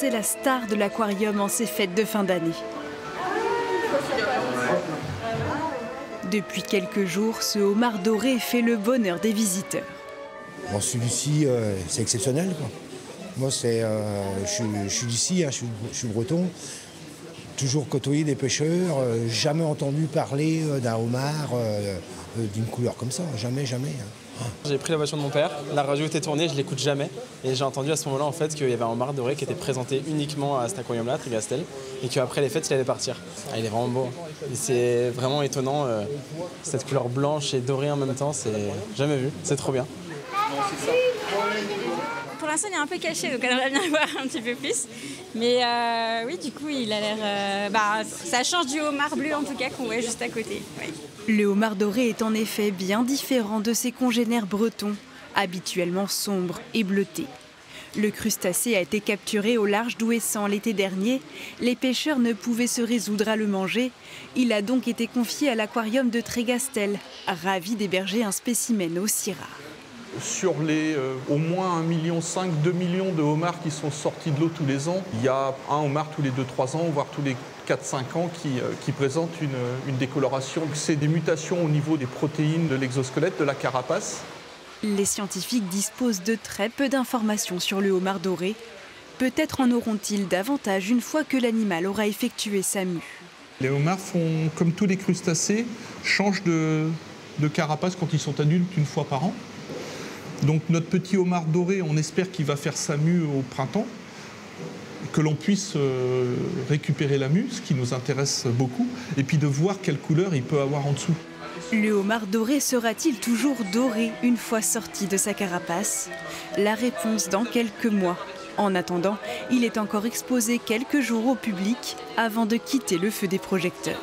c'est la star de l'aquarium en ces fêtes de fin d'année. Depuis quelques jours, ce homard doré fait le bonheur des visiteurs. Bon, celui-ci, c'est exceptionnel, quoi. Moi, je suis d'ici, hein, je suis breton. Toujours côtoyé des pêcheurs, jamais entendu parler d'un homard d'une couleur comme ça, jamais, jamais. J'ai pris la voiture de mon père, la radio était tournée, je l'écoute jamais. Et j'ai entendu à ce moment-là en fait, qu'il y avait un homard doré qui était présenté uniquement à cet aquarium-là, Trigastel, et qu'après les fêtes, il allait partir. Ah, il est vraiment beau. Et c'est vraiment étonnant, cette couleur blanche et dorée en même temps, c'est jamais vu, c'est trop bien. Pour l'instant, il est un peu caché, donc on aimerait bien le voir un petit peu plus. Mais oui, du coup, il a l'air... ça change du homard bleu, en tout cas, qu'on voit juste à côté. Oui. Le homard doré est en effet bien différent de ses congénères bretons, habituellement sombres et bleutés. Le crustacé a été capturé au large d'Ouessant l'été dernier. Les pêcheurs ne pouvaient se résoudre à le manger. Il a donc été confié à l'aquarium de Trégastel, ravi d'héberger un spécimen aussi rare. Sur les au moins 1,5 million, 2 millions de homards qui sont sortis de l'eau tous les ans, il y a un homard tous les 2-3 ans, voire tous les 4-5 ans qui présente une décoloration. C'est des mutations au niveau des protéines de l'exosquelette, de la carapace. Les scientifiques disposent de très peu d'informations sur le homard doré. Peut-être en auront-ils davantage une fois que l'animal aura effectué sa mue. Les homards font, comme tous les crustacés, changent de carapace quand ils sont adultes une fois par an. Donc notre petit homard doré, on espère qu'il va faire sa mue au printemps, que l'on puisse récupérer la mue, ce qui nous intéresse beaucoup, et puis de voir quelle couleur il peut avoir en dessous. Le homard doré sera-t-il toujours doré une fois sorti de sa carapace? La réponse dans quelques mois. En attendant, il est encore exposé quelques jours au public avant de quitter le feu des projecteurs.